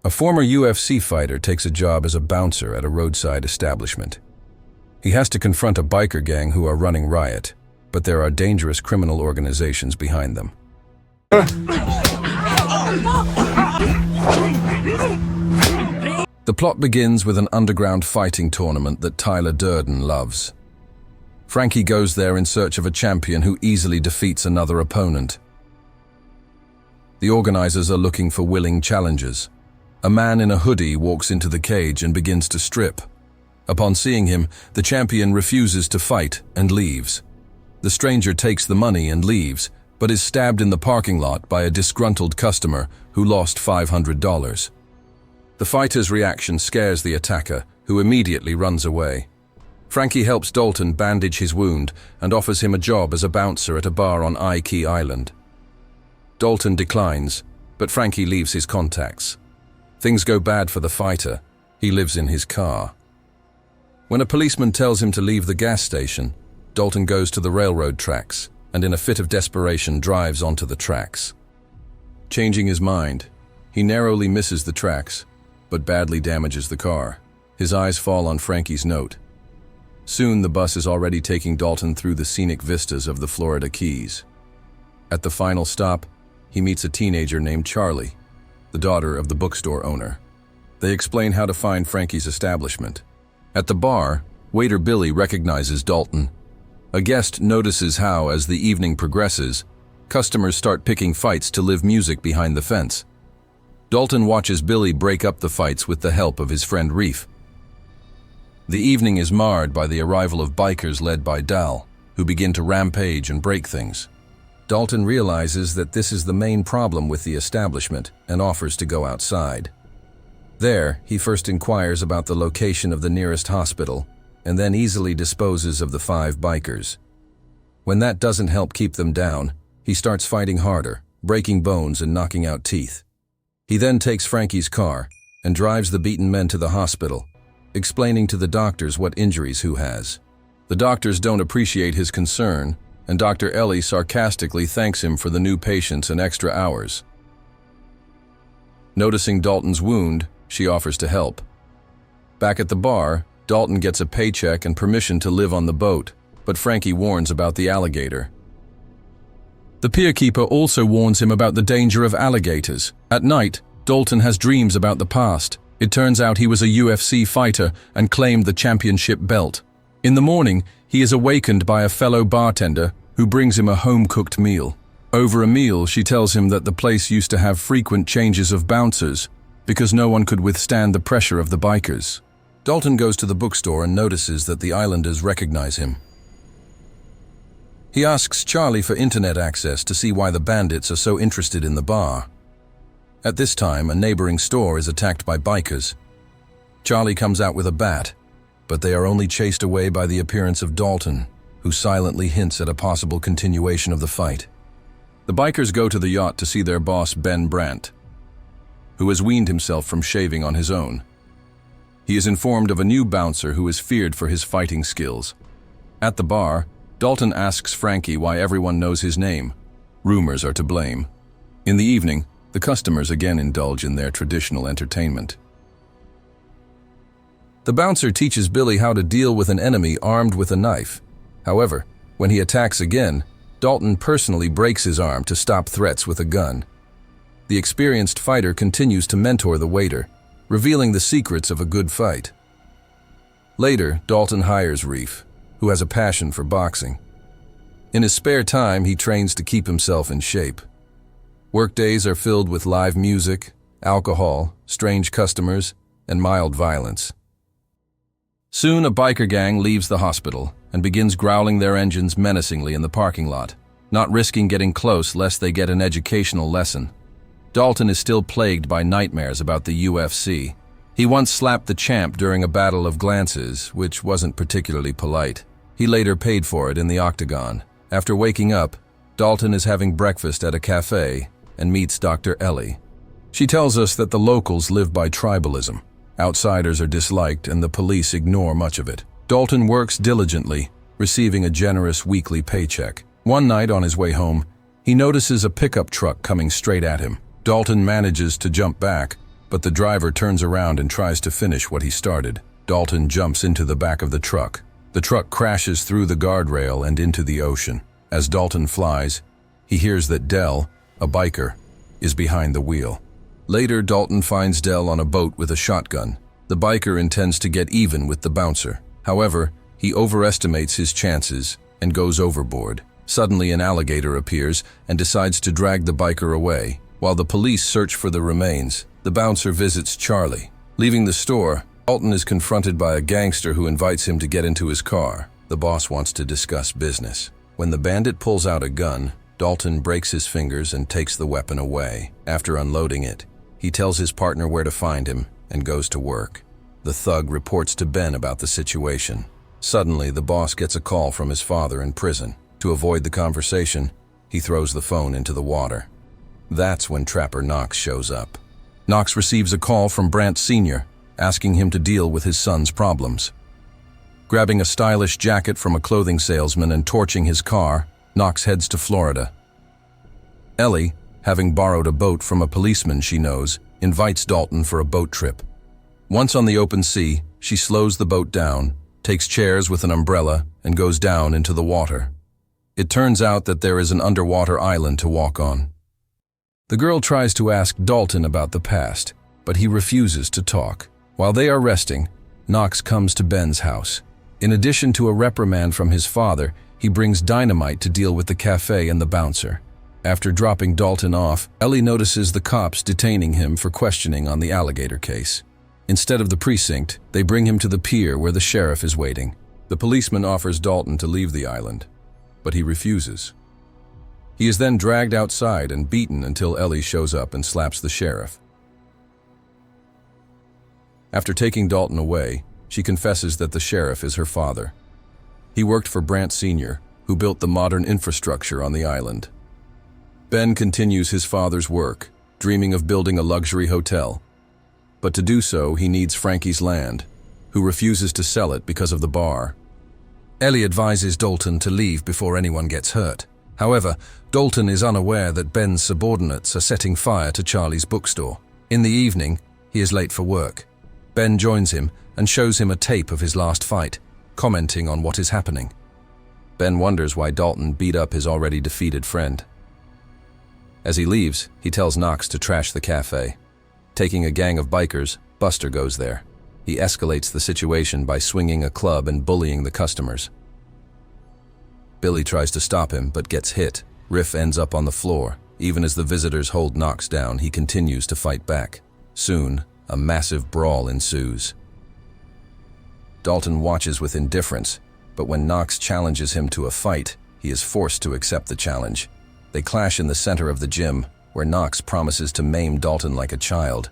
A former UFC fighter takes a job as a bouncer at a roadside establishment. He has to confront a biker gang who are running riot, but there are dangerous criminal organizations behind them. The plot begins with an underground fighting tournament that Tyler Durden loves. Frankie goes there in search of a champion who easily defeats another opponent. The organizers are looking for willing challengers. A man in a hoodie walks into the cage and begins to strip. Upon seeing him, the champion refuses to fight and leaves. The stranger takes the money and leaves, but is stabbed in the parking lot by a disgruntled customer who lost $500. The fighter's reaction scares the attacker, who immediately runs away. Frankie helps Dalton bandage his wound and offers him a job as a bouncer at a bar on Key Island. Dalton declines, but Frankie leaves his contacts. Things go bad for the fighter. He lives in his car. When a policeman tells him to leave the gas station, Dalton goes to the railroad tracks and in a fit of desperation drives onto the tracks. Changing his mind, he narrowly misses the tracks, but badly damages the car. His eyes fall on Frankie's note. Soon the bus is already taking Dalton through the scenic vistas of the Florida Keys. At the final stop, he meets a teenager named Charlie, the daughter of the bookstore owner. They explain how to find Frankie's establishment. At the bar, waiter Billy recognizes Dalton. A guest notices how, as the evening progresses, customers start picking fights to live music behind the fence. Dalton watches Billy break up the fights with the help of his friend Reef. The evening is marred by the arrival of bikers led by Dal, who begin to rampage and break things. Dalton realizes that this is the main problem with the establishment and offers to go outside. There, he first inquires about the location of the nearest hospital and then easily disposes of the 5 bikers. When that doesn't help keep them down, he starts fighting harder, breaking bones and knocking out teeth. He then takes Frankie's car and drives the beaten men to the hospital, explaining to the doctors what injuries who has. The doctors don't appreciate his concern, and Dr. Ellie sarcastically thanks him for the new patients and extra hours. Noticing Dalton's wound, she offers to help. Back at the bar, Dalton gets a paycheck and permission to live on the boat, but Frankie warns about the alligator. The pierkeeper also warns him about the danger of alligators. At night, Dalton has dreams about the past. It turns out he was a UFC fighter and claimed the championship belt. In the morning, he is awakened by a fellow bartender who brings him a home-cooked meal. Over a meal, she tells him that the place used to have frequent changes of bouncers because no one could withstand the pressure of the bikers. Dalton goes to the bookstore and notices that the islanders recognize him. He asks Charlie for internet access to see why the bandits are so interested in the bar. At this time, a neighboring store is attacked by bikers. Charlie comes out with a bat, but they are only chased away by the appearance of Dalton, who silently hints at a possible continuation of the fight. The bikers go to the yacht to see their boss Ben Brandt, who has weaned himself from shaving on his own. He is informed of a new bouncer who is feared for his fighting skills. At the bar, Dalton asks Frankie why everyone knows his name. Rumors are to blame. In the evening, the customers again indulge in their traditional entertainment. The bouncer teaches Billy how to deal with an enemy armed with a knife. However, when he attacks again, Dalton personally breaks his arm to stop threats with a gun. The experienced fighter continues to mentor the waiter, revealing the secrets of a good fight. Later, Dalton hires Reef, who has a passion for boxing. In his spare time, he trains to keep himself in shape. Workdays are filled with live music, alcohol, strange customers, and mild violence. Soon, a biker gang leaves the hospital and begins growling their engines menacingly in the parking lot, not risking getting close lest they get an educational lesson. Dalton is still plagued by nightmares about the UFC. He once slapped the champ during a battle of glances, which wasn't particularly polite. He later paid for it in the octagon. After waking up, Dalton is having breakfast at a cafe and meets Dr. Ellie. She tells us that the locals live by tribalism. Outsiders are disliked and the police ignore much of it. Dalton works diligently, receiving a generous weekly paycheck. One night on his way home, he notices a pickup truck coming straight at him. Dalton manages to jump back, but the driver turns around and tries to finish what he started. Dalton jumps into the back of the truck. The truck crashes through the guardrail and into the ocean. As Dalton flies, he hears that Dell, a biker, is behind the wheel. Later, Dalton finds Dell on a boat with a shotgun. The biker intends to get even with the bouncer. However, he overestimates his chances and goes overboard. Suddenly, an alligator appears and decides to drag the biker away. While the police search for the remains, the bouncer visits Charlie. Leaving the store, Dalton is confronted by a gangster who invites him to get into his car. The boss wants to discuss business. When the bandit pulls out a gun, Dalton breaks his fingers and takes the weapon away. After unloading it, he tells his partner where to find him and goes to work. The thug reports to Ben about the situation. Suddenly, the boss gets a call from his father in prison. To avoid the conversation, he throws the phone into the water. That's when Trapper Knox shows up. Knox receives a call from Brant Sr., asking him to deal with his son's problems. Grabbing a stylish jacket from a clothing salesman and torching his car, Knox heads to Florida. Ellie, having borrowed a boat from a policeman she knows, invites Dalton for a boat trip. Once on the open sea, she slows the boat down, takes chairs with an umbrella, and goes down into the water. It turns out that there is an underwater island to walk on. The girl tries to ask Dalton about the past, but he refuses to talk. While they are resting, Knox comes to Ben's house. In addition to a reprimand from his father, he brings dynamite to deal with the cafe and the bouncer. After dropping Dalton off, Ellie notices the cops detaining him for questioning on the alligator case. Instead of the precinct, they bring him to the pier where the sheriff is waiting. The policeman offers Dalton to leave the island, but he refuses. He is then dragged outside and beaten until Ellie shows up and slaps the sheriff. After taking Dalton away, she confesses that the sheriff is her father. He worked for Brant Sr., who built the modern infrastructure on the island. Ben continues his father's work, dreaming of building a luxury hotel. But to do so, he needs Frankie's land, who refuses to sell it because of the bar. Ellie advises Dalton to leave before anyone gets hurt. However, Dalton is unaware that Ben's subordinates are setting fire to Charlie's bookstore. In the evening, he is late for work. Ben joins him and shows him a tape of his last fight, commenting on what is happening. Ben wonders why Dalton beat up his already defeated friend. As he leaves, he tells Knox to trash the cafe. Taking a gang of bikers, Buster goes there. He escalates the situation by swinging a club and bullying the customers. Billy tries to stop him but gets hit. Riff ends up on the floor. Even as the visitors hold Knox down, he continues to fight back. Soon, a massive brawl ensues. Dalton watches with indifference, but when Knox challenges him to a fight, he is forced to accept the challenge. They clash in the center of the gym, where Knox promises to maim Dalton like a child.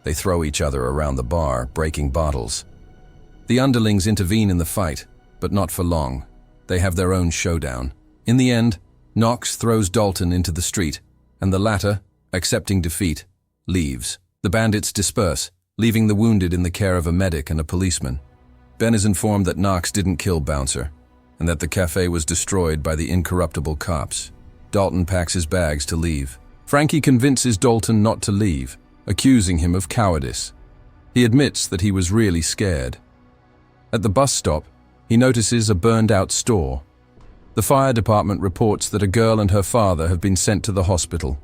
They throw each other around the bar, breaking bottles. The underlings intervene in the fight, but not for long. They have their own showdown. In the end, Knox throws Dalton into the street, and the latter, accepting defeat, leaves. The bandits disperse, leaving the wounded in the care of a medic and a policeman. Ben is informed that Knox didn't kill Bouncer, and that the cafe was destroyed by the incorruptible cops. Dalton packs his bags to leave. Frankie convinces Dalton not to leave, accusing him of cowardice. He admits that he was really scared. At the bus stop, he notices a burned-out store. The fire department reports that a girl and her father have been sent to the hospital.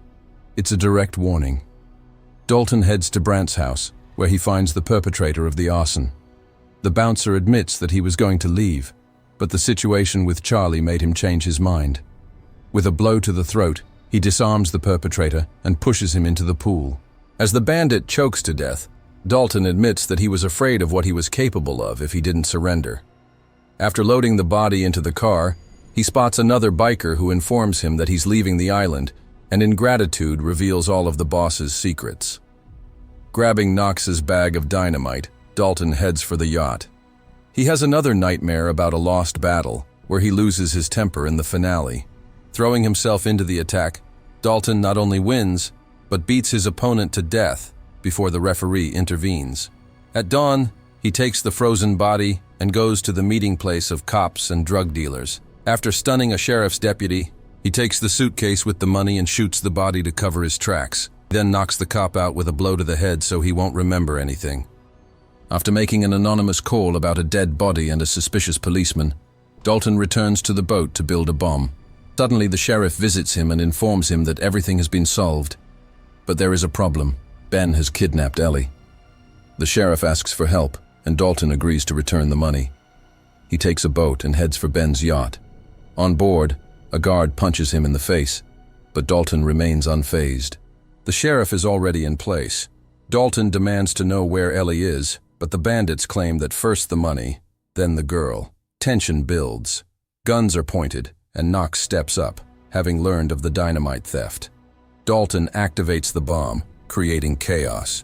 It's a direct warning. Dalton heads to Brant's house, where he finds the perpetrator of the arson. The bouncer admits that he was going to leave, but the situation with Charlie made him change his mind. With a blow to the throat, he disarms the perpetrator and pushes him into the pool. As the bandit chokes to death, Dalton admits that he was afraid of what he was capable of if he didn't surrender. After loading the body into the car, he spots another biker who informs him that he's leaving the island and in gratitude reveals all of the boss's secrets. Grabbing Knox's bag of dynamite, Dalton heads for the yacht. He has another nightmare about a lost battle, where he loses his temper in the finale. Throwing himself into the attack, Dalton not only wins, but beats his opponent to death before the referee intervenes. At dawn, he takes the frozen body and goes to the meeting place of cops and drug dealers. After stunning a sheriff's deputy, he takes the suitcase with the money and shoots the body to cover his tracks. Then knocks the cop out with a blow to the head so he won't remember anything. After making an anonymous call about a dead body and a suspicious policeman, Dalton returns to the boat to build a bomb. Suddenly, the sheriff visits him and informs him that everything has been solved. But there is a problem. Ben has kidnapped Ellie. The sheriff asks for help, and Dalton agrees to return the money. He takes a boat and heads for Ben's yacht. On board, a guard punches him in the face, but Dalton remains unfazed. The sheriff is already in place. Dalton demands to know where Ellie is, but the bandits claim that first the money, then the girl. Tension builds. Guns are pointed, and Knox steps up, having learned of the dynamite theft. Dalton activates the bomb, creating chaos.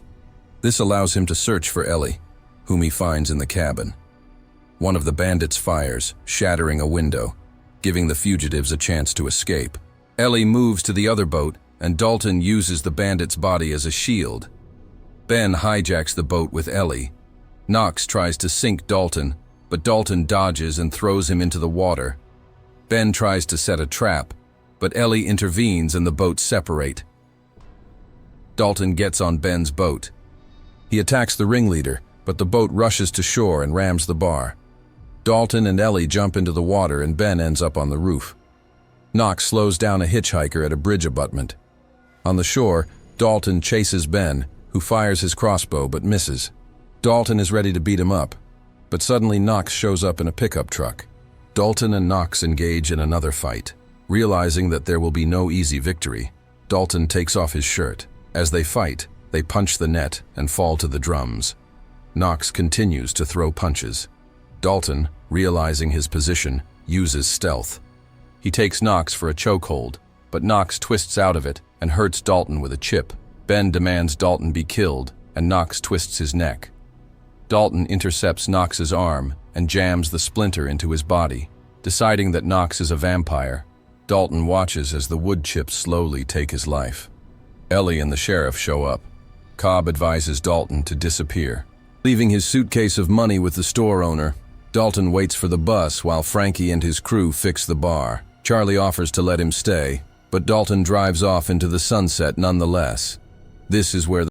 This allows him to search for Ellie, whom he finds in the cabin. One of the bandits fires, shattering a window, giving the fugitives a chance to escape. Ellie moves to the other boat, and Dalton uses the bandit's body as a shield. Ben hijacks the boat with Ellie. Knox tries to sink Dalton, but Dalton dodges and throws him into the water. Ben tries to set a trap, but Ellie intervenes and the boats separate. Dalton gets on Ben's boat. He attacks the ringleader, but the boat rushes to shore and rams the bar. Dalton and Ellie jump into the water and Ben ends up on the roof. Knox slows down a hitchhiker at a bridge abutment. On the shore, Dalton chases Ben, who fires his crossbow but misses. Dalton is ready to beat him up, but suddenly Knox shows up in a pickup truck. Dalton and Knox engage in another fight. Realizing that there will be no easy victory, Dalton takes off his shirt. As they fight, they punch the net and fall to the drums. Knox continues to throw punches. Dalton, realizing his position, uses stealth. He takes Knox for a chokehold, but Knox twists out of it and hurts Dalton with a chip. Ben demands Dalton be killed, and Knox twists his neck. Dalton intercepts Knox's arm and jams the splinter into his body. Deciding that Knox is a vampire, Dalton watches as the wood chips slowly take his life. Ellie and the sheriff show up. Cobb advises Dalton to disappear. Leaving his suitcase of money with the store owner, Dalton waits for the bus while Frankie and his crew fix the bar. Charlie offers to let him stay, but Dalton drives off into the sunset nonetheless. This is where